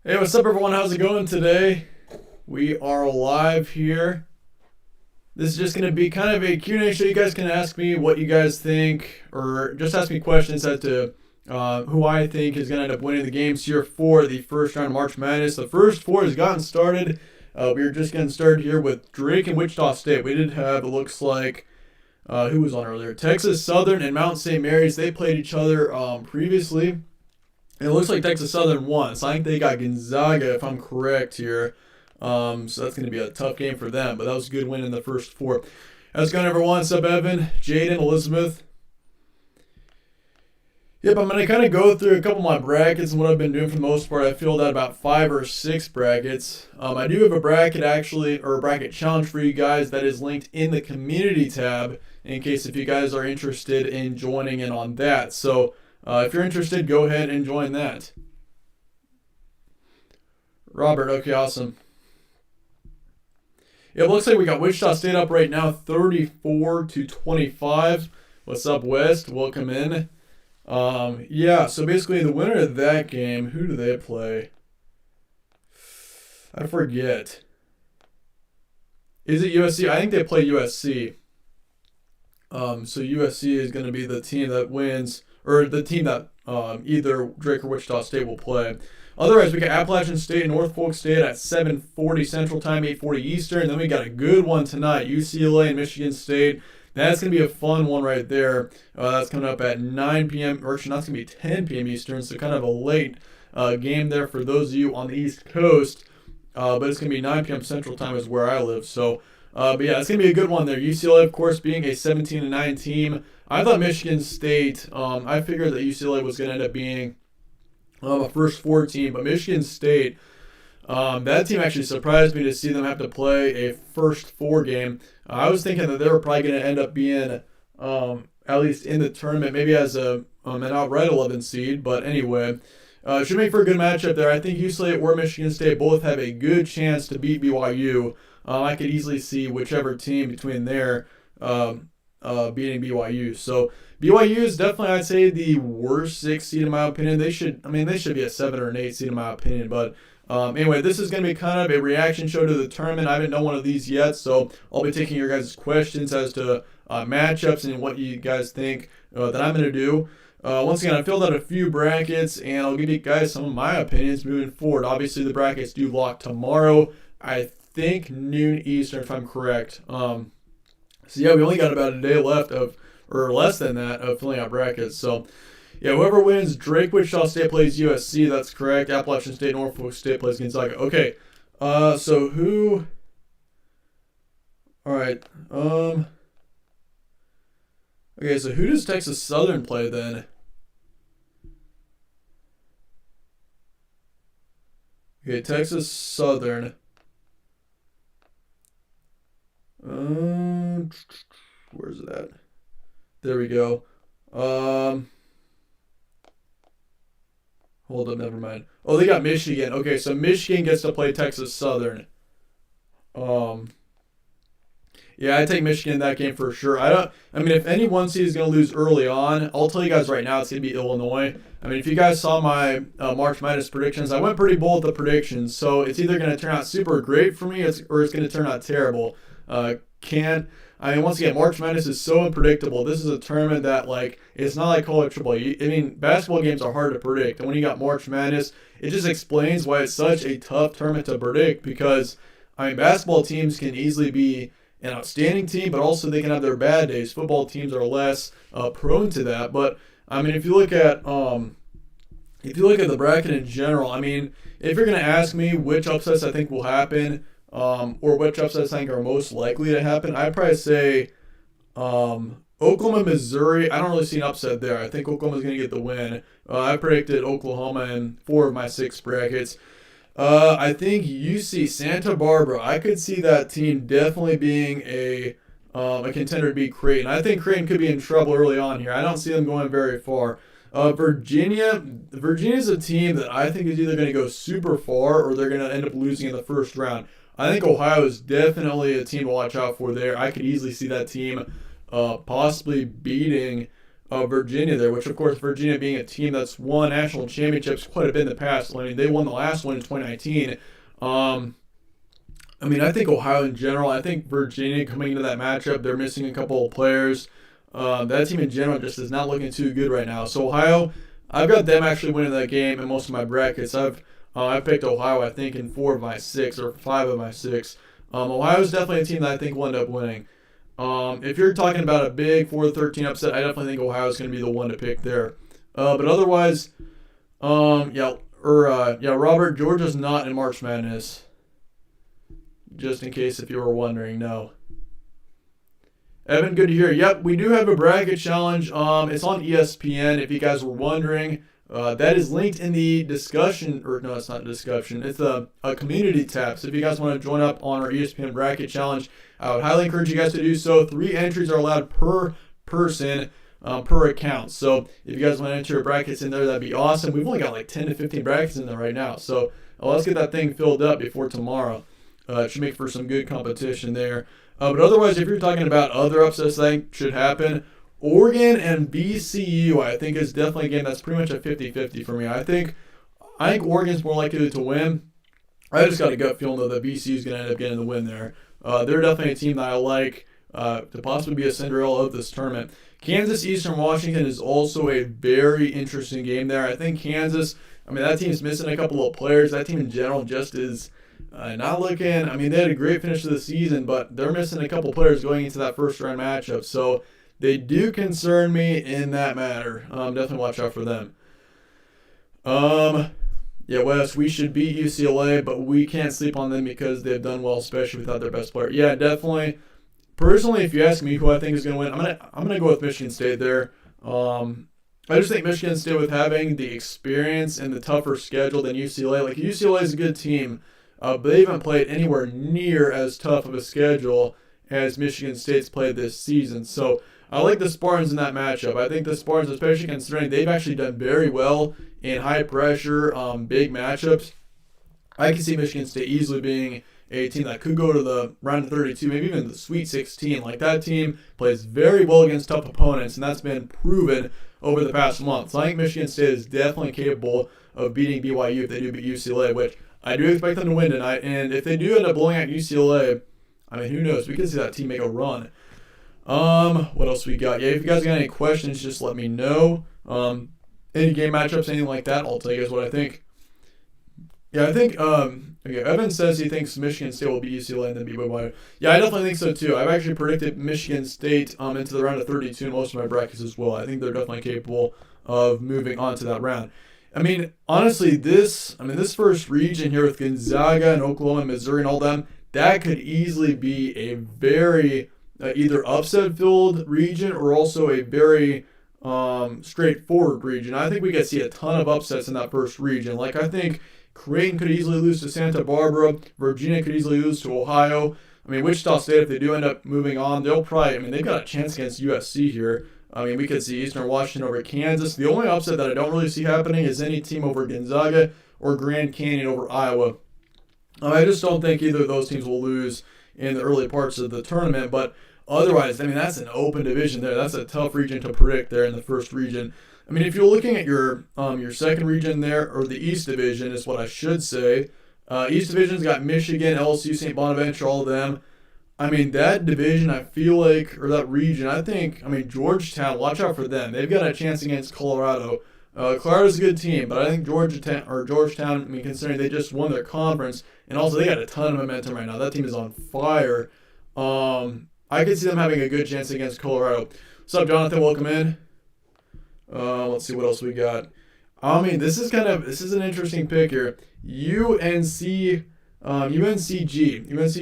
Hey, what's up, everyone? How's it going today? We are live here. This is just going to be kind of a Q&A show. You guys can ask me what you guys think, or just ask me questions as to who I think is going to end up winning the games here for the first round of March Madness. The first four has gotten started. We're just getting started here with Drake and Wichita State. We did have, it looks like, who was on earlier? Texas Southern and Mount St. Mary's. They played each other previously. And it looks like Texas Southern won. So I think they got Gonzaga, if I'm correct here. So that's going to be a tough game for them. But that was a good win in the first four. How's it going, everyone? What's up, Evan, Jaden, Elizabeth? Yep, I'm going to kind of go through a couple of my brackets and what I've been doing for the most part. I filled out about 5 or 6 brackets. I do have a bracket actually, or a bracket challenge for you guys that is linked in the community tab in case if you guys are interested in joining in on that. So if you're interested, go ahead and join that. Robert, okay, awesome. It looks like we got Wichita State up right now, 34-25. What's up, West? Welcome in. Yeah, so basically the winner of that game, who do they play? I forget. Is it USC? I think they play USC. So USC is going to be the team that wins, or the team that either Drake or Wichita State will play. Otherwise, we got Appalachian State and Norfolk State at 7:40 Central Time, 8:40 Eastern. Then we got a good one tonight, UCLA and Michigan State. That's going to be a fun one right there. That's coming up at 9 p.m. Or actually, that's going to be 10 p.m. Eastern, so kind of a late game there for those of you on the East Coast. But it's going to be 9 p.m. Central Time is where I live. So, but yeah, it's going to be a good one there. UCLA, of course, being a 17-9 team. I thought Michigan State, I figured that UCLA was going to end up being a first four team, but Michigan State, that team actually surprised me to see them have to play a first four game. I was thinking that they were probably going to end up being at least in the tournament, maybe as an outright 11 seed. But anyway, it should make for a good matchup there. I think UCLA or Michigan State both have a good chance to beat BYU. I could easily see whichever team between there beating BYU. So BYU is definitely, I'd say, the worst 6 seed in my opinion. They should be a 7 or an 8 seed in my opinion. But anyway, this is going to be kind of a reaction show to the tournament. I haven't done one of these yet, so I'll be taking your guys' questions as to matchups and what you guys think that I'm going to do. Once again, I filled out a few brackets, and I'll give you guys some of my opinions moving forward. Obviously, the brackets do lock tomorrow. I think noon Eastern, if I'm correct. So yeah, we only got about a day left or less than that, of filling out brackets. So yeah, whoever wins, Drake Wichita State plays USC. That's correct. Appalachian State, Norfolk State plays Gonzaga. Okay. So who? All right. Okay. So who does Texas Southern play then? Okay, Texas Southern. Where's it at? There we go. Hold up, never mind. Oh, they got Michigan. Okay, so Michigan gets to play Texas Southern. Um, yeah, I take Michigan in that game for sure. I mean, if any one seed is going to lose early on, I'll tell you guys right now, it's going to be Illinois. I mean, if you guys saw my March Madness predictions, I went pretty bold with the predictions. So it's either going to turn out super great for me, or it's going to turn out terrible. I mean, once again, March Madness is so unpredictable. This is a tournament that, like, it's not like college football. I mean, basketball games are hard to predict. And when you got March Madness, it just explains why it's such a tough tournament to predict because, I mean, basketball teams can easily be an outstanding team, but also they can have their bad days. Football teams are less prone to that. But, I mean, if you look at the bracket in general, I mean, if you're going to ask me which upsets I think will happen, or which upsets I think are most likely to happen, I'd probably say Oklahoma, Missouri. I don't really see an upset there. I think Oklahoma's going to get the win. I predicted Oklahoma in 4 of my 6 brackets. I think UC Santa Barbara. I could see that team definitely being a contender to beat Creighton. I think Creighton could be in trouble early on here. I don't see them going very far. Virginia's a team that I think is either going to go super far or they're going to end up losing in the first round. I think Ohio is definitely a team to watch out for there. I could easily see that team possibly beating Virginia there, which of course Virginia being a team that's won national championships quite a bit in the past. I mean, they won the last one in 2019. I mean, I think Ohio in general, I think Virginia coming into that matchup, they're missing a couple of players. That team in general just is not looking too good right now. So Ohio, I've got them actually winning that game in most of my brackets. I've picked Ohio, I think, in 4 of my 6 or 5 of my 6. Ohio's definitely a team that I think will end up winning. If you're talking about a big 4-13 upset, I definitely think Ohio's going to be the one to pick there. But otherwise, Robert, Georgia's not in March Madness. Just in case if you were wondering, no. Evan, good to hear. Yep, we do have a bracket challenge. It's on ESPN. If you guys were wondering, that is linked in the discussion, or no, it's not discussion. It's a community tab. So if you guys want to join up on our ESPN bracket challenge, I would highly encourage you guys to do so. 3 entries are allowed per person, per account. So if you guys want to enter your brackets in there, that'd be awesome. We've only got like 10 to 15 brackets in there right now. So let's get that thing filled up before tomorrow. It should make for some good competition there. But otherwise, if you're talking about other upsets that should happen, Oregon and VCU, I think, is definitely a game that's pretty much a 50-50 for me. I think Oregon's more likely to win. I just got a gut feeling, though, that VCU is going to end up getting the win there. They're definitely a team that I like to possibly be a Cinderella of this tournament. Kansas Eastern Washington is also a very interesting game there. I think Kansas, that team's missing a couple of players. That team in general just is not looking. They had a great finish to the season, but they're missing a couple players going into that first round matchup. So they do concern me in that matter. Definitely watch out for them. Wes, we should beat UCLA, but we can't sleep on them because they've done well, especially without their best player. Yeah, definitely. Personally, if you ask me who I think is going to win, I'm gonna go with Michigan State there. I just think Michigan State, with having the experience and the tougher schedule than UCLA, like UCLA is a good team, but they haven't played anywhere near as tough of a schedule as Michigan State's played this season. So I like the Spartans in that matchup. I think the Spartans, especially considering they've actually done very well in high pressure, big matchups, I can see Michigan State easily being a team that could go to the round of 32, maybe even the Sweet 16. Like, that team plays very well against tough opponents, and that's been proven over the past month. So I think Michigan State is definitely capable of beating BYU if they do beat UCLA, which I do expect them to win tonight. And if they do end up blowing out UCLA, who knows? We could see that team make a run. What else we got? Yeah, if you guys got any questions, just let me know. Any game matchups, anything like that, I'll tell you guys what I think. Yeah, I think, Evan says he thinks Michigan State will beat UCLA and then beat BYU. Yeah, I definitely think so too. I've actually predicted Michigan State into the round of 32 in most of my brackets as well. I think they're definitely capable of moving on to that round. Honestly, this first region here with Gonzaga and Oklahoma and Missouri and all them, that could easily be a very either upset-filled region or also a very straightforward region. I think we could see a ton of upsets in that first region. Like, I think Creighton could easily lose to Santa Barbara. Virginia could easily lose to Ohio. Wichita State, if they do end up moving on, they'll probably, they've got a chance against USC here. We could see Eastern Washington over Kansas. The only upset that I don't really see happening is any team over Gonzaga or Grand Canyon over Iowa. I just don't think either of those teams will lose in the early parts of the tournament, but otherwise, that's an open division there. That's a tough region to predict there in the first region. If you're looking at your second region there, or the East Division is what I should say. East Division's got Michigan, LSU, St. Bonaventure, all of them. That division, I feel like, or that region, I think, Georgetown, watch out for them. They've got a chance against Colorado. Colorado's a good team, but I think Georgetown, considering they just won their conference, and also they got a ton of momentum right now. That team is on fire. I could see them having a good chance against Colorado. What's up, Jonathan? Welcome in. Let's see what else we got. This is an interesting pick here. UNC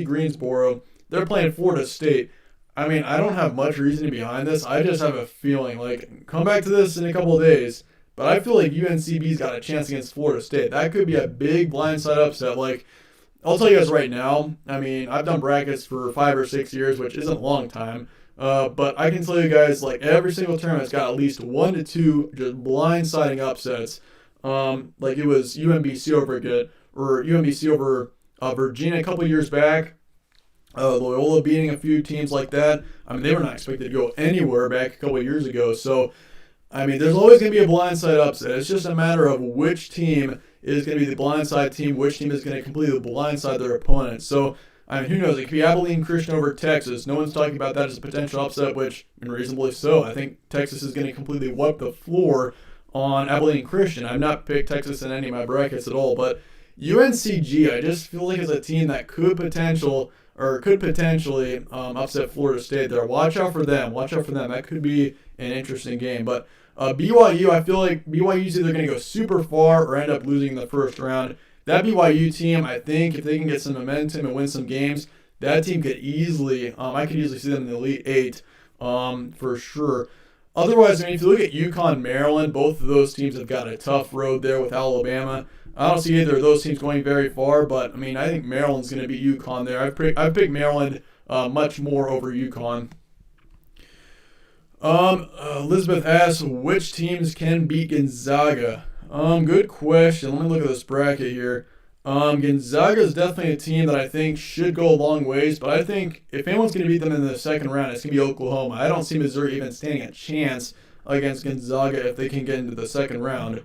Greensboro, they're playing Florida State. I don't have much reasoning behind this. I just have a feeling, like, come back to this in a couple of days, but I feel like UNCB's got a chance against Florida State. That could be a big blindside upset. Like, I'll tell you guys right now, I've done brackets for 5 or 6 years, which isn't a long time. But I can tell you guys, like, every single tournament's got at least 1 to 2 just blindsiding upsets. Like it was UMBC over Virginia a couple years back. Loyola beating a few teams like that. They were not expected to go anywhere back a couple of years ago. So I mean, there's always going to be a blindside upset. It's just a matter of which team is going to be the blindside team, which team is going to completely blindside their opponent. So, I mean, who knows? It could be Abilene Christian over Texas. No one's talking about that as a potential upset, which, and reasonably so. I think Texas is going to completely wipe the floor on Abilene Christian. I've not picked Texas in any of my brackets at all, but UNCG, I just feel like is a team that could potentially upset Florida State there. Watch out for them. Watch out for them. That could be an interesting game. But BYU, I feel like BYU's either going to go super far or end up losing in the first round. That BYU team, I think, if they can get some momentum and win some games, that team could easily, I could easily see them in the Elite Eight, for sure. Otherwise, I mean, if you look at UConn, Maryland, both of those teams have got a tough road there with Alabama. I don't see either of those teams going very far, but I mean, I think Maryland's going to beat UConn there. I've picked Maryland much more over UConn. Elizabeth asks, which teams can beat Gonzaga? Good question. Let me look at this bracket here. Gonzaga is definitely a team that I think should go a long ways, but I think if anyone's going to beat them in the second round, it's going to be Oklahoma. I don't see Missouri even standing a chance against Gonzaga if they can get into the second round.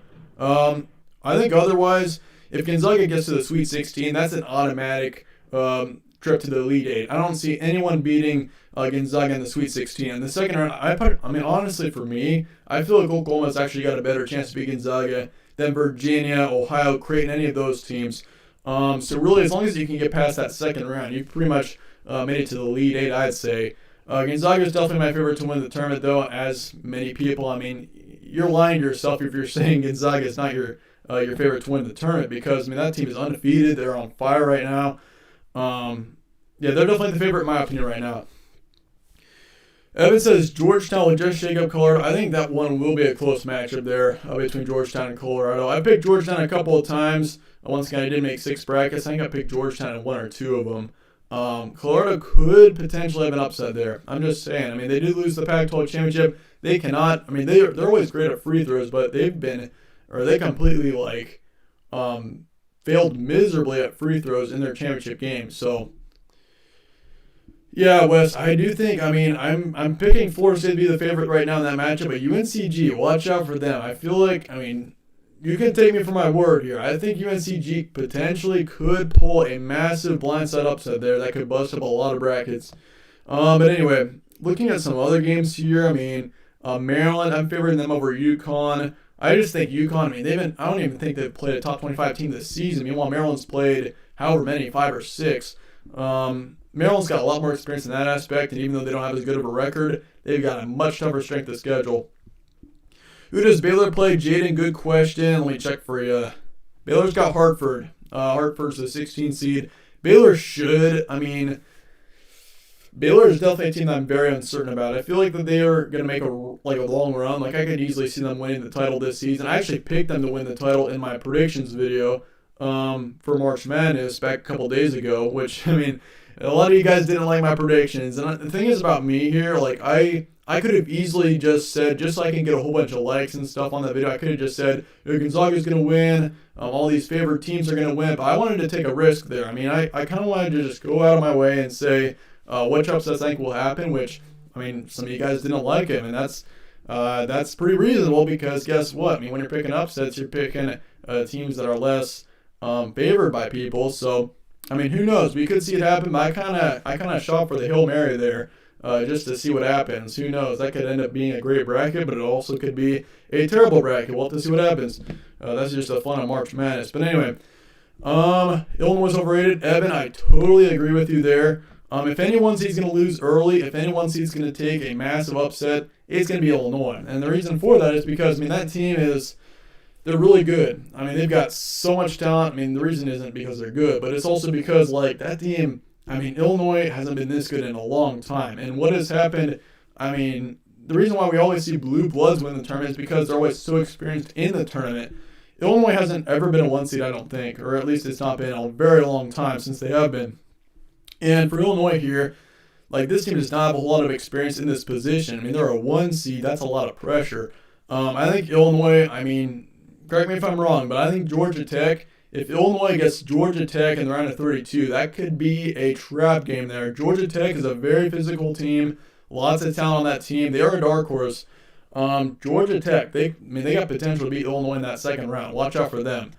I think otherwise, if Gonzaga gets to the Sweet 16, that's an automatic trip to the Elite Eight. I don't see anyone beating Gonzaga in the Sweet 16. In the second round, I mean, honestly, for me, I feel like Oklahoma's actually got a better chance to beat Gonzaga than Virginia, Ohio, Creighton, any of those teams. So really, as long as you can get past that second round, you've pretty much made it to the Elite Eight, I'd say. Gonzaga is definitely my favorite to win the tournament, though, as many people. I mean, you're lying to yourself if you're saying Gonzaga is not your favorite to win the tournament, because, I mean, that team is undefeated. They're on fire right now. Yeah, they're definitely the favorite in my opinion right now. Evan says Georgetown will just shake up Colorado. I think that one will be a close matchup there between Georgetown and Colorado. I picked Georgetown a couple of times. Once again, I did make 6 brackets. I think I picked Georgetown in 1 or 2 of them. Colorado could potentially have an upset there. I'm just saying. I mean, they did lose the Pac-12 championship. They cannot. I mean, they're always great at free throws, but they completely failed miserably at free throws in their championship game. So. Yeah, Wes, I do think, I mean, I'm picking Florida State to be the favorite right now in that matchup, but UNCG, watch out for them. I feel like, I mean, you can take me for my word here. I think UNCG potentially could pull a massive blindside upset there that could bust up a lot of brackets. But anyway, looking at some other games here, I mean, Maryland, I'm favoring them over UConn. I just think UConn, I mean, I don't even think they've played a top 25 team this season. Meanwhile, Maryland's played however many, 5 or 6. Maryland's got a lot more experience in that aspect, and even though they don't have as good of a record, they've got a much tougher strength of schedule. Who does Baylor play? Jaden, good question. Let me check for you. Baylor's got Hartford. Hartford's the 16 seed. Baylor should. I mean, Baylor is definitely a team that I'm very uncertain about. I feel like that they are going to make a long run. Like, I could easily see them winning the title this season. I actually picked them to win the title in my predictions video for March Madness back a couple days ago, which, I mean, a lot of you guys didn't like my predictions. And the thing is about me here, like, I could have easily just said, just so I can get a whole bunch of likes and stuff on that video, I could have just said, Gonzaga's going to win, all these favored teams are going to win, but I wanted to take a risk there. I mean, I kind of wanted to just go out of my way and say which upsets I think will happen, which, I mean, some of you guys didn't like it, and that's pretty reasonable, because guess what? I mean, when you're picking upsets, you're picking teams that are less favored by people, so I mean, who knows? We could see it happen, but I kind of shot for the Hail Mary there just to see what happens. Who knows? That could end up being a great bracket, but it also could be a terrible bracket. We'll have to see what happens. That's just the fun of March Madness. But anyway, Illinois is overrated. Evan, I totally agree with you there. If anyone sees going to lose early, if anyone sees going to take a massive upset, it's going to be Illinois. And the reason for that is because, I mean, that team they're really good. I mean, they've got so much talent. I mean, the reason isn't because they're good, but it's also because, like, that team, I mean, Illinois hasn't been this good in a long time. And what has happened, I mean, the reason why we always see blue bloods win the tournament is because they're always so experienced in the tournament. Illinois hasn't ever been a 1 seed, I don't think, or at least it's not been a very long time since they have been. And for Illinois here, like, this team does not have a whole lot of experience in this position. I mean, they're a 1 seed. That's a lot of pressure. I think Illinois, I mean, correct me if I'm wrong, but I think Georgia Tech, if Illinois gets Georgia Tech in the round of 32, that could be a trap game there. Georgia Tech is a very physical team, lots of talent on that team. They are a dark horse. Georgia Tech, they got potential to beat Illinois in that second round. Watch out for them.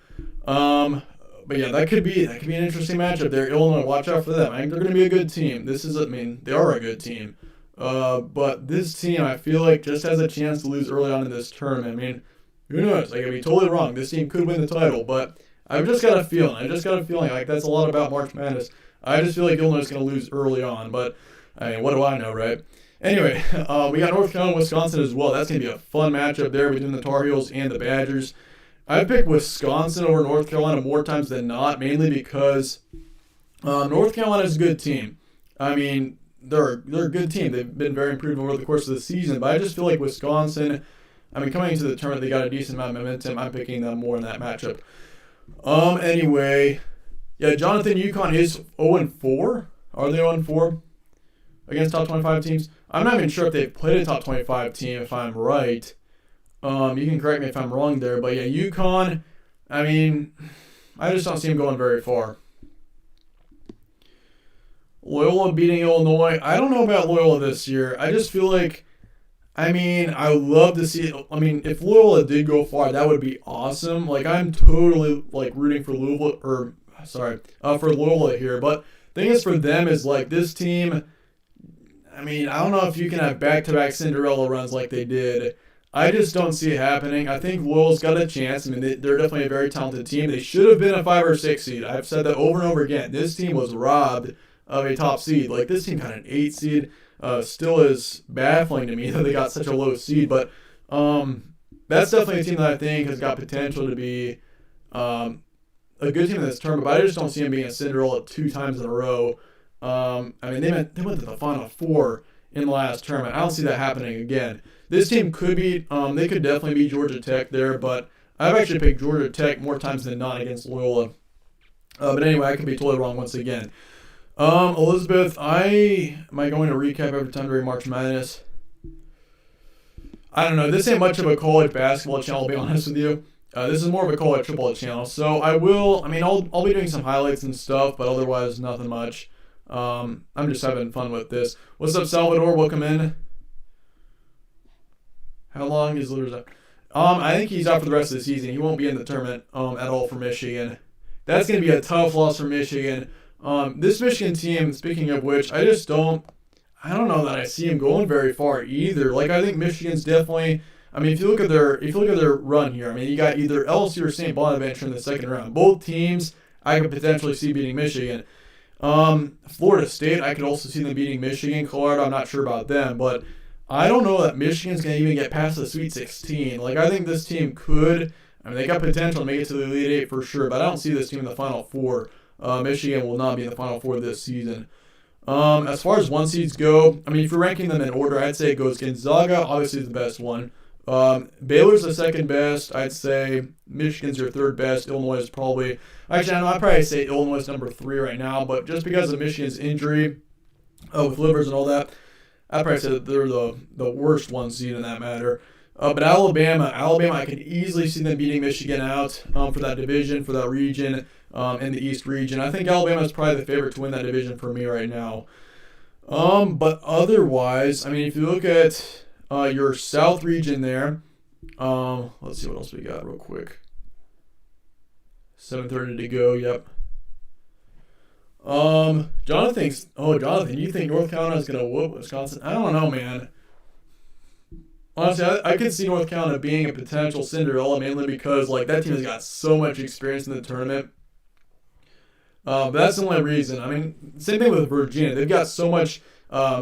But yeah, that could be an interesting matchup there. Illinois, watch out for them. I think they're going to be a good team. They are a good team. But this team, I feel like, just has a chance to lose early on in this tournament. I mean, who knows? I could be totally wrong. This team could win the title, but I've just got a feeling. Like that's a lot about March Madness. I just feel like Illinois is going to lose early on. But I mean, what do I know, right? Anyway, we got North Carolina, Wisconsin as well. That's going to be a fun matchup there between the Tar Heels and the Badgers. I picked Wisconsin over North Carolina more times than not, mainly because North Carolina is a good team. I mean, they're a good team. They've been very improved over the course of the season, but I just feel like Wisconsin, coming into the tournament, they got a decent amount of momentum. I'm picking them more in that matchup. Anyway, yeah, Jonathan, UConn is 0-4. Are they 0-4 against top 25 teams? I'm not even sure if they've played a top 25 team, if I'm right. You can correct me if I'm wrong there, but yeah, UConn, I just don't see them going very far. Loyola beating Illinois. I don't know about Loyola this year. I just feel like, I would love to see it. If Loyola did go far, that would be awesome. Like, I'm totally, rooting for for Loyola here. But the thing is for them is, this team, I don't know if you can have back-to-back Cinderella runs like they did. I just don't see it happening. I think Loyola's got a chance. They're definitely a very talented team. They should have been a 5 or 6 seed. I've said that over and over again. This team was robbed of a top seed. This team got an 8 seed. Still is baffling to me that they got such a low seed. But that's definitely a team that I think has got potential to be a good team in this tournament. But I just don't see them being a Cinderella 2 times in a row. They went to the Final Four in the last tournament. I don't see that happening again. This team could be, they could definitely beat Georgia Tech there, but I've actually picked Georgia Tech more times than not against Loyola. But anyway, I could be totally wrong once again. Elizabeth, am I going to recap every time during March Madness? I don't know. This ain't much of a college basketball channel, I'll be honest with you. This is more of a college football channel. So I will, I'll be doing some highlights and stuff, but otherwise nothing much. I'm just having fun with this. What's up, Salvador? Welcome in. How long is Lillard out? I think he's out for the rest of the season. He won't be in the tournament at all for Michigan. That's going to be a tough loss for Michigan. This Michigan team, speaking of which, I don't know that I see him going very far either. I think Michigan's definitely, if you look at their run here, you got either LSU or St. Bonaventure in the second round. Both teams I could potentially see beating Michigan. Florida State, I could also see them beating Michigan. Colorado, I'm not sure about them, but I don't know that Michigan's going to even get past the Sweet 16. I think this team could. They got potential to make it to the Elite Eight for sure, but I don't see this team in the Final Four. Michigan will not be in the Final Four this season. As far as 1 seeds go, if you're ranking them in order, I'd say it goes Gonzaga, obviously the best one. Baylor's the second best. I'd say Michigan's your third best. Illinois is probably, I'd probably say Illinois is number 3 right now, but just because of Michigan's injury with livers and all that, I'd probably say that they're the worst 1 seed in that matter. But Alabama, I could easily see them beating Michigan out for that division, for that region, in the East region. I think Alabama is probably the favorite to win that division for me right now. But otherwise, if you look at your South region there, let's see what else we got real quick. 7:30 to go. Yep. Jonathan, you think North Carolina is gonna whoop Wisconsin? I don't know, man. Honestly, I could see North Carolina being a potential Cinderella, mainly because that team has got so much experience in the tournament. But that's the only reason. Same thing with Virginia. They've got so much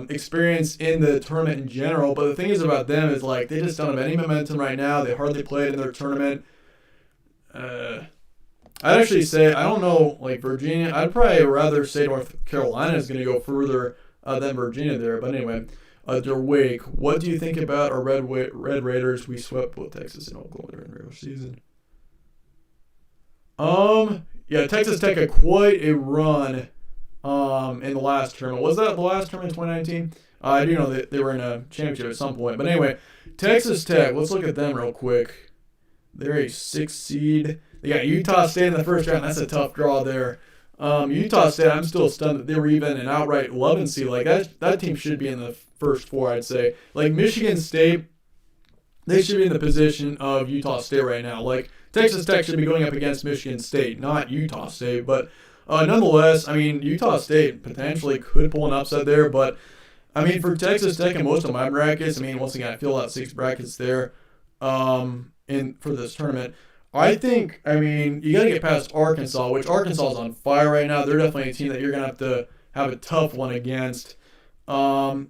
experience in the tournament in general. But the thing is about them is they just don't have any momentum right now. They hardly played in their tournament. I'd actually say, I don't know, Virginia. I'd probably rather say North Carolina is going to go further than Virginia there. But anyway, Wake, what do you think about our Red Raiders? We swept both Texas and Oklahoma during the regular season. Yeah, Texas Tech had quite a run in the last tournament. Was that the last tournament in 2019? I do know that they were in a championship at some point. But anyway, Texas Tech, let's look at them real quick. They're a 6 seed. They got Utah State in the first round. That's a tough draw there. Utah State, I'm still stunned that they were even an outright 11 seed. That team should be in the first 4, I'd say. Michigan State, they should be in the position of Utah State right now. Like, Texas Tech should be going up against Michigan State, not Utah State. But nonetheless, I mean, Utah State potentially could pull an upset there. But, I mean, for Texas Tech and most of my brackets, I mean, once again, I feel out 6 brackets there for this tournament. I think, I mean, you got to get past Arkansas, which Arkansas is on fire right now. They're definitely a team that you're going to have a tough one against. I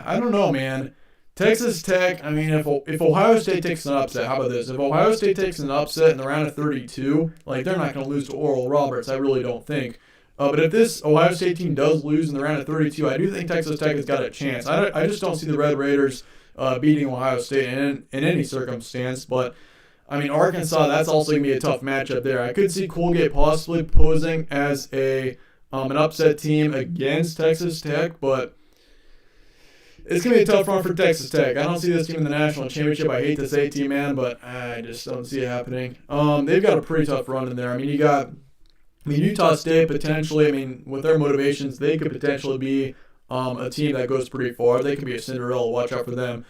don't know, man. Texas Tech, I mean, if Ohio State takes an upset, how about this? If Ohio State takes an upset in the round of 32, like, they're not going to lose to Oral Roberts, I really don't think. But if this Ohio State team does lose in the round of 32, I do think Texas Tech has got a chance. I just don't see the Red Raiders beating Ohio State in any circumstance. But, I mean, Arkansas, that's also going to be a tough matchup there. I could see Colgate possibly posing as an upset team against Texas Tech, but it's going to be a tough run for Texas Tech. I don't see this team in the national championship. I hate to say it to you, man, but I just don't see it happening. They've got a pretty tough run in there. I mean, Utah State potentially, I mean, with their motivations, they could potentially be a team that goes pretty far. They could be a Cinderella. Watch out for them.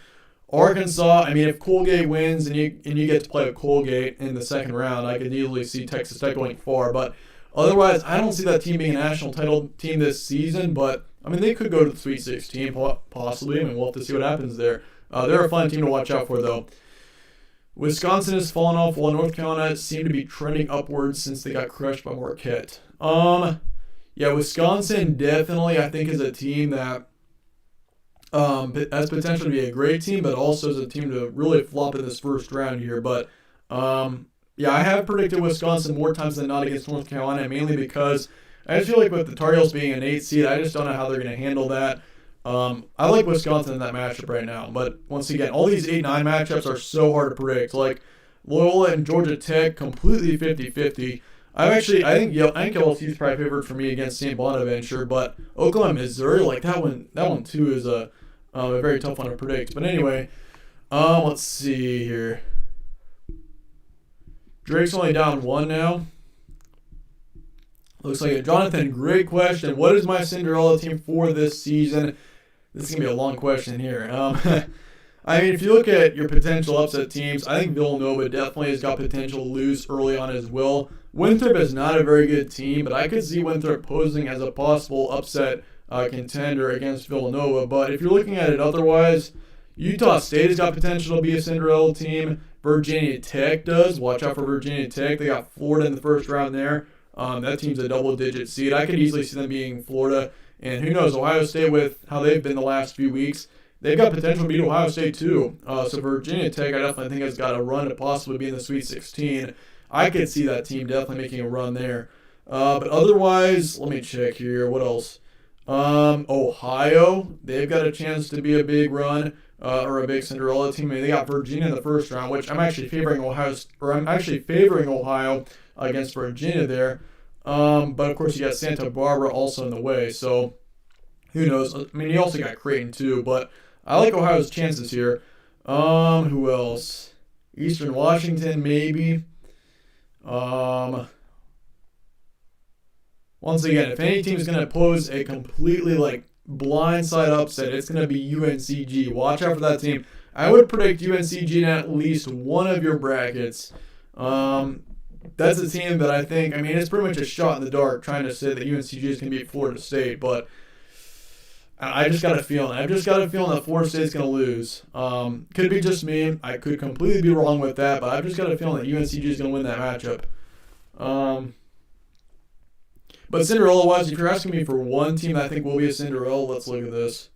Arkansas, I mean, if Colgate wins and you get to play with Colgate in the second round, I could easily see Texas Tech going far. But otherwise, I don't see that team being a national title team this season, but I mean, they could go to the Sweet 16, possibly. I mean, we'll have to see what happens there. They're a fun team to watch out for, though. Wisconsin has fallen off, while North Carolina seem to be trending upwards since they got crushed by Marquette. Yeah, Wisconsin definitely, I think, is a team that has potential to be a great team, but also is a team to really flop in this first round here. But, yeah, I have predicted Wisconsin more times than not against North Carolina, mainly because I just feel like with the Tar Heels being an 8 seed, I just don't know how they're going to handle that. I like Wisconsin in that matchup right now. But once again, all these 8-9 matchups are so hard to predict. Like Loyola and Georgia Tech, completely 50-50. I think LSU is probably favored for me against St. Bonaventure, but Oklahoma, Missouri, like that one too is a very tough one to predict. But anyway, let's see here. Drake's only down 1 now. Looks like it. Jonathan, great question. What is my Cinderella team for this season? This is going to be a long question here. I mean, if you look at your potential upset teams, I think Villanova definitely has got potential to lose early on as well. Winthrop is not a very good team, but I could see Winthrop posing as a possible upset contender against Villanova. But if you're looking at it otherwise, Utah State has got potential to be a Cinderella team. Virginia Tech does. Watch out for Virginia Tech. They got Florida in the first round there. That team's a double-digit seed. I could easily see them being Florida. And who knows, Ohio State, with how they've been the last few weeks, they've got potential to beat Ohio State too. So Virginia Tech, I definitely think has got a run to possibly be in the Sweet 16. I could see that team definitely making a run there. But otherwise, let me check here. What else? Ohio, they've got a chance to be a big run or a big Cinderella team. I mean, they got Virginia in the first round, which I'm actually favoring Ohio against Virginia there. But of course, you got Santa Barbara also in the way. So who knows? I mean, you also got Creighton too, but I like Ohio's chances here. Who else? Eastern Washington, maybe. Once again, if any team is going to pose a completely blindside upset, it's going to be UNCG. Watch out for that team. I would predict UNCG in at least one of your brackets. That's a team that I think, I mean, it's pretty much a shot in the dark trying to say that UNCG is going to beat Florida State, but I just got a feeling. I've just got a feeling that Florida State's going to lose. Could be just me. I could completely be wrong with that, but I've just got a feeling that UNCG is going to win that matchup. But Cinderella-wise, if you're asking me for one team that I think will be a Cinderella, let's look at this.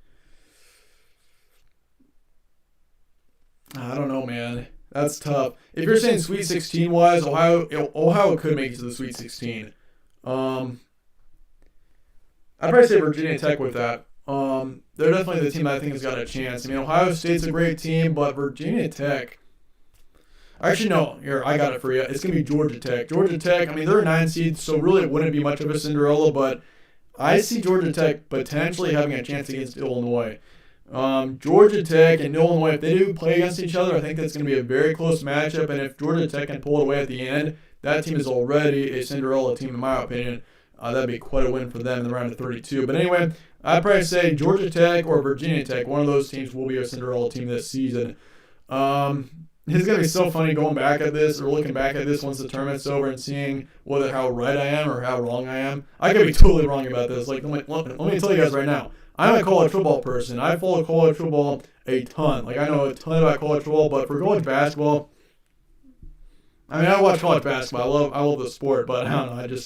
I don't know, man. That's tough. If you're saying Sweet 16-wise, Ohio could make it to the Sweet 16. I'd probably say Virginia Tech with that. They're definitely the team that I think has got a chance. I mean, Ohio State's a great team, but Virginia Tech... Actually, no. Here, I got it for you. It's going to be Georgia Tech. Georgia Tech, I mean, they're a 9 seed, so really it wouldn't be much of a Cinderella, but I see Georgia Tech potentially having a chance against Illinois. Georgia Tech and Illinois, if they do play against each other, I think that's going to be a very close matchup, and if Georgia Tech can pull it away at the end, that team is already a Cinderella team, in my opinion. That'd be quite a win for them in the round of 32. But anyway, I'd probably say Georgia Tech or Virginia Tech, one of those teams will be a Cinderella team this season. It's going to be so funny going back at this or looking back at this once the tournament's over and seeing whether how right I am or how wrong I am. I could be totally wrong about this. Like, let me tell you guys right now. I'm a college football person. I follow college football a ton. Like, I know a ton about college football, but for college basketball, I mean, I watch college basketball. I love the sport, but I don't know.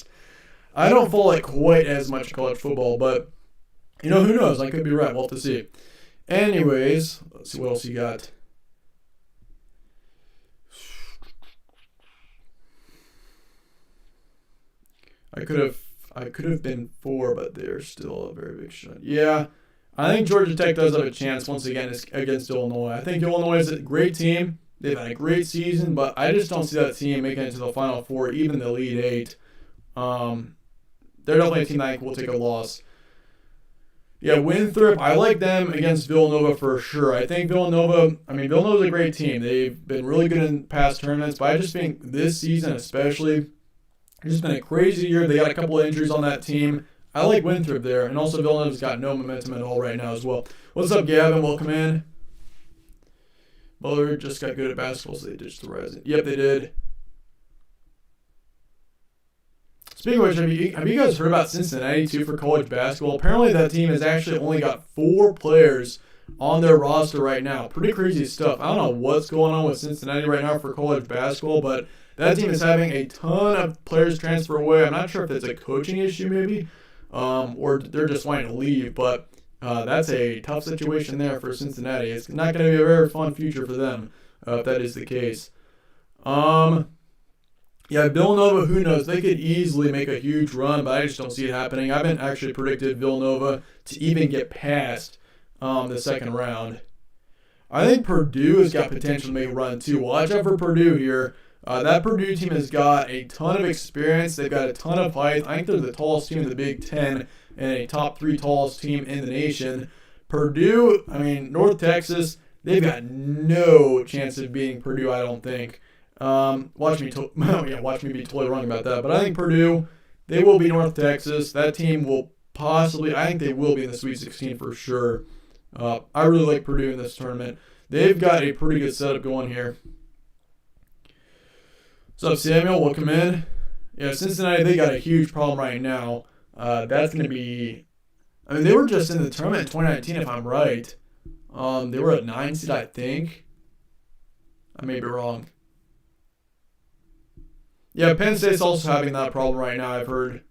I don't follow it quite as much college football, but, who knows? I could be right. We'll have to see. Anyways, let's see what else you got. I could have been 4, but they're still a very big shot. Yeah, I think Georgia Tech does have a chance once again against Illinois. I think Illinois is a great team. They've had a great season, but I just don't see that team making it to the Final Four, even the Elite Eight. They're definitely a team that I think will take a loss. Yeah, Winthrop, I like them against Villanova for sure. I think Villanova's a great team. They've been really good in past tournaments, but I just think this season especially, it's just been a crazy year. They got a couple of injuries on that team. I like Winthrop there, and also Villanova's got no momentum at all right now as well. What's up, Gavin? Welcome in. Butler just got good at basketball, so they ditched the Rising. Yep, they did. Speaking of which, have you guys heard about Cincinnati, too, for college basketball? Apparently that team has actually only got 4 players on their roster right now. Pretty crazy stuff. I don't know what's going on with Cincinnati right now for college basketball, but that team is having a ton of players transfer away. I'm not sure if it's a coaching issue maybe, or they're just wanting to leave, but that's a tough situation there for Cincinnati. It's not going to be a very fun future for them if that is the case. Yeah, Villanova, who knows? They could easily make a huge run, but I just don't see it happening. I haven't actually predicted Villanova to even get past the second round. I think Purdue has got potential to make a run too. Watch out for Purdue here. That Purdue team has got a ton of experience. They've got a ton of height. I think they're the tallest team in the Big Ten and a top 3 tallest team in the nation. Purdue, North Texas, they've got no chance of beating Purdue, I don't think. Watch me be totally wrong about that. But I think Purdue, they will be North Texas. That team will I think they will be in the Sweet 16 for sure. I really like Purdue in this tournament. They've got a pretty good setup going here. What's up, Samuel? Welcome in. Yeah, Cincinnati, they got a huge problem right now. That's going to be... they were just in the tournament in 2019, if I'm right. They were at 9 seed, I think. I may be wrong. Yeah, Penn State's also having that problem right now, I've heard.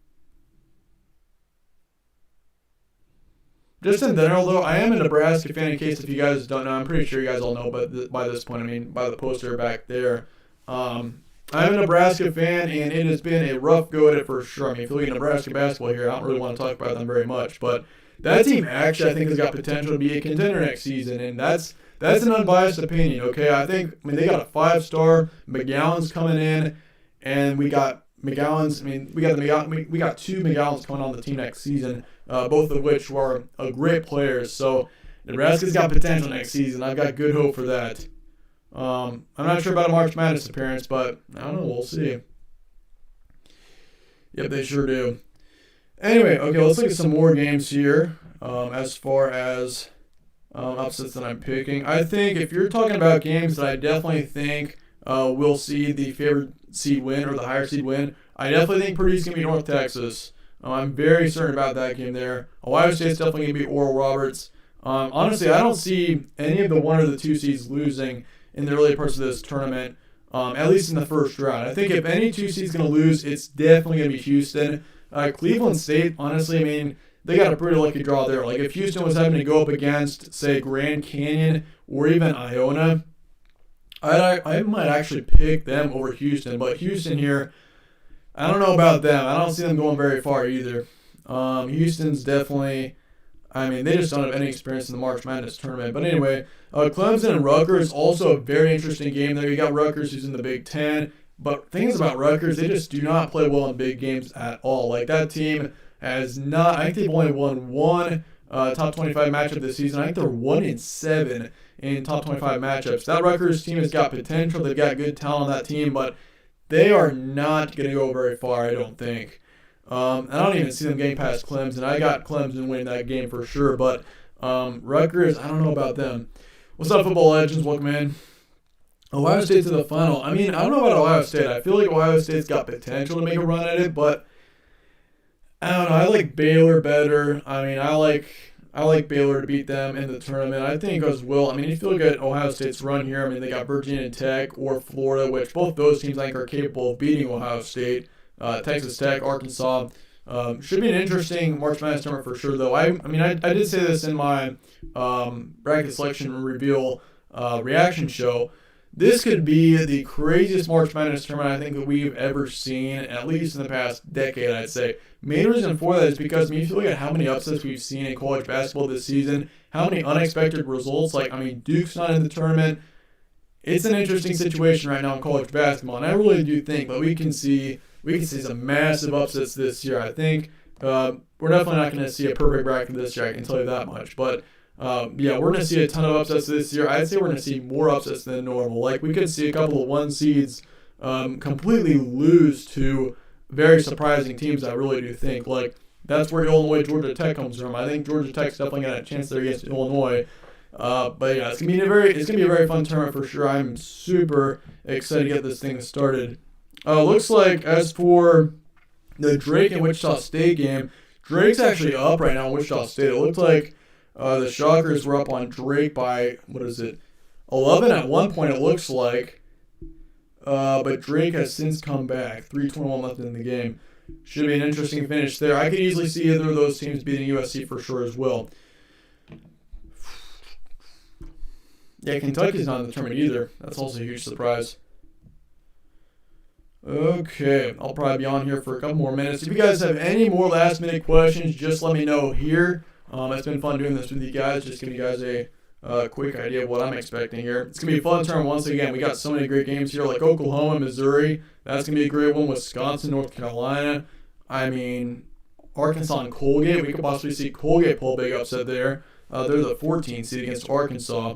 Just in general, though, I am a Nebraska fan, in case if you guys don't know. I'm pretty sure you guys all know, but by this point, by the poster back there. I'm a Nebraska fan, and it has been a rough go at it for sure. If you look at Nebraska basketball here, I don't really want to talk about them very much, but that team actually, I think, has got potential to be a contender next season, and that's an unbiased opinion, okay? They got a 5-star, McGowan's coming in, and we got McGowan's. We got 2 McGowans coming on the team next season, both of which were great players. So Nebraska's got potential next season. I've got good hope for that. I'm not sure about a March Madness appearance, but I don't know. We'll see. Yep, they sure do. Anyway, okay, let's look at some more games here. As far as upsets that I'm picking, I think if you're talking about games that I definitely think we'll see the favored seed win or the higher seed win, I definitely think Purdue's going to be North Texas. I'm very certain about that game there. Ohio State's definitely going to be Oral Roberts. Honestly, I don't see any of the 1 or the 2 seeds losing in the early parts of this tournament, at least in the first round. I think if any 2 seeds going to lose, it's definitely going to be Houston. Cleveland State, honestly, they got a pretty lucky draw there. Like, if Houston was having to go up against, say, Grand Canyon or even Iona, I might actually pick them over Houston. But Houston here, I don't know about them. I don't see them going very far either. Houston's definitely, they just don't have any experience in the March Madness tournament. But anyway, Clemson and Rutgers, also a very interesting game there. You got Rutgers, who's in the Big Ten. But things about Rutgers, they just do not play well in big games at all. Like, that team has not, I think they've only won 1 top 25 matchup this season. I think they're 1-7 in top 25 matchups. That Rutgers team has got potential. They've got good talent on that team, but they are not going to go very far, I don't think. I don't even see them getting past Clemson. I got Clemson winning that game for sure, but Rutgers, I don't know about them. What's up, Football Legends? Welcome in. Ohio State to the final. I mean, I don't know about Ohio State. I feel like Ohio State's got potential to make a run at it, but I don't know. I like Baylor better. I mean, I like Baylor to beat them in the tournament. I think as well. I mean, if you look at Ohio State's run here, I mean, they got Virginia Tech or Florida, which both those teams I think are capable of beating Ohio State. Texas Tech, Arkansas. Should be an interesting March Madness tournament for sure, though. I mean, I did say this in my bracket selection reveal reaction show. This could be the craziest March Madness tournament I think that we've ever seen, at least in the past decade, I'd say. Main reason for that is because, I mean, if you look at how many upsets we've seen in college basketball this season, how many unexpected results, like, I mean, Duke's not in the tournament. It's an interesting situation right now in college basketball, and I really do think that we can see some massive upsets this year. I think we're definitely not going to see a perfect bracket this year, I can tell you that much, but yeah, we're going to see a ton of upsets this year. I'd say we're going to see more upsets than normal. Like, we could see a couple of one seeds completely lose to very surprising teams, I really do think. Like, that's where Illinois, Georgia Tech comes from. I think Georgia Tech's definitely got a chance there against Illinois. But yeah, it's gonna be a very fun tournament for sure. I'm super excited to get this thing started. Looks like as for the Drake and Wichita State game, Drake's actually up right now in Wichita State. It looked like the Shockers were up on Drake by 11 at one point. It looks like. But Drake has since come back. 3:21 left in the game. Should be an interesting finish there. I could easily see either of those teams beating USC for sure as well. Yeah, Kentucky's not in the tournament either. That's also a huge surprise. Okay, I'll probably be on here for a couple more minutes. If you guys have any more last-minute questions, just let me know here. It's been fun doing this with you guys. Just giving you guys a quick idea of what I'm expecting here. It's going to be a fun tournament once again. We got so many great games here, like Oklahoma, Missouri. That's going to be a great one. Wisconsin, North Carolina. I mean, Arkansas and Colgate. We could possibly see Colgate pull a big upset there. They're the 14th seed against Arkansas.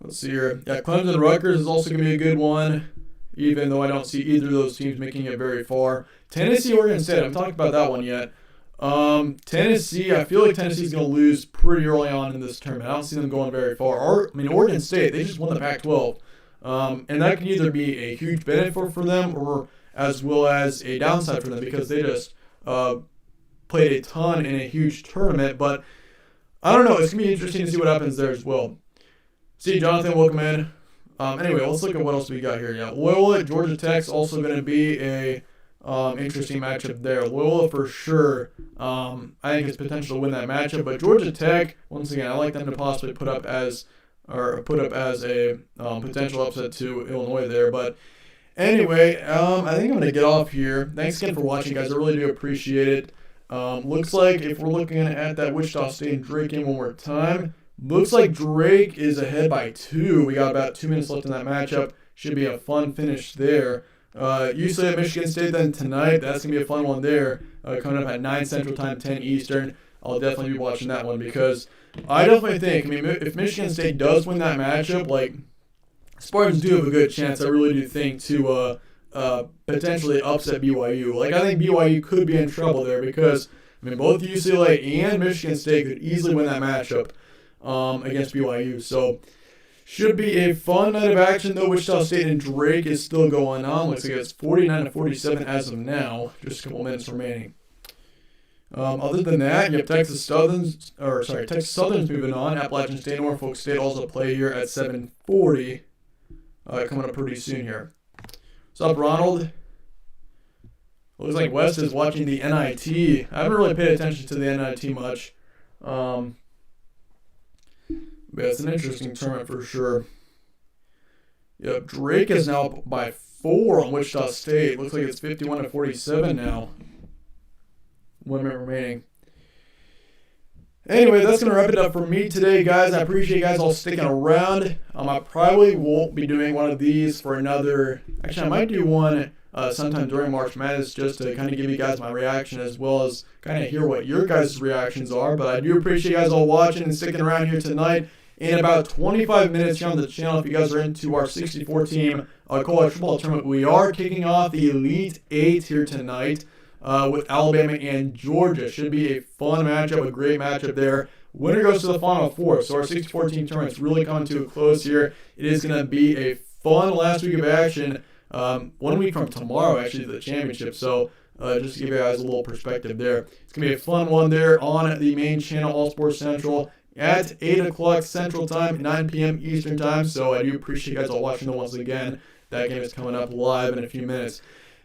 Let's see here. Yeah, Clemson Rutgers is also going to be a good one, even though I don't see either of those teams making it very far. Tennessee, Oregon State. I haven't talked about that one yet. Tennessee, I feel like Tennessee's going to lose pretty early on in this tournament. I don't see them going very far. Oregon State, they just won the Pac-12. And that can either be a huge benefit for them or as well as a downside for them because they just played a ton in a huge tournament. But I don't know. It's going to be interesting to see what happens there as well. See, Jonathan, welcome in. Anyway, let's look at what else we got here. Yeah, Loyola at Georgia Tech's also going to be a interesting matchup there. Loyola for sure. I think it's potential to win that matchup, but Georgia Tech, once again, I like them to possibly put up as a potential upset to Illinois there. But anyway, I think I'm gonna get off here. Thanks again for watching, guys. I really do appreciate it. Looks like if we're looking at that Wichita State and Drake game one more time, looks like Drake is ahead by 2. We got about 2 minutes left in that matchup. Should be a fun finish there. UCLA at Michigan State then tonight. That's going to be a fun one there. Coming up at 9 Central Time, 10 Eastern. I'll definitely be watching that one because I definitely think, if Michigan State does win that matchup, like, Spartans do have a good chance, I really do think, to potentially upset BYU. Like, I think BYU could be in trouble there because, both UCLA and Michigan State could easily win that matchup against BYU. So, should be a fun night of action, though. Wichita State and Drake is still going on. Looks like it's 49-47 as of now. Just a couple minutes remaining. Other than that, you have Texas Southern's moving on. Appalachian State, Norfolk State also play here at 7:40. Coming up pretty soon here. What's up, Ronald? Looks like West is watching the NIT. I haven't really paid attention to the NIT much. Yeah, it's an interesting tournament for sure. Yep, Drake is now up by 4 on Wichita State. Looks like it's 51-47 now. 1 minute remaining. Anyway, that's going to wrap it up for me today, guys. I appreciate you guys all sticking around. I probably won't be doing one of these for another... Actually, I might do one sometime during March Madness just to kind of give you guys my reaction as well as kind of hear what your guys' reactions are. But I do appreciate you guys all watching and sticking around here tonight. In about 25 minutes here on the channel, if you guys are into our 64-team college football tournament, we are kicking off the Elite 8 here tonight with Alabama and Georgia. Should be a fun matchup, a great matchup there. winner goes to the Final Four. So our 64-team tournament's really coming to a close here. It is going to be a fun last week of action. 1 week from tomorrow, actually, the championship. So just to give you guys a little perspective there. It's going to be a fun one there on the main channel, All Sports Central, at 8 o'clock Central Time, 9 p.m. Eastern Time. So I do appreciate you guys all watching once again. That game is coming up live in a few minutes.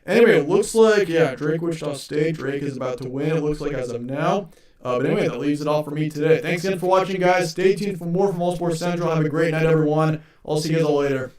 Anyway, it looks like, Drake Wichita State. Drake is about to win, it looks like, as of now. But anyway, that leaves it all for me today. Thanks again for watching, guys. Stay tuned for more from All Sports Central. Have a great night, everyone. I'll see you guys all later.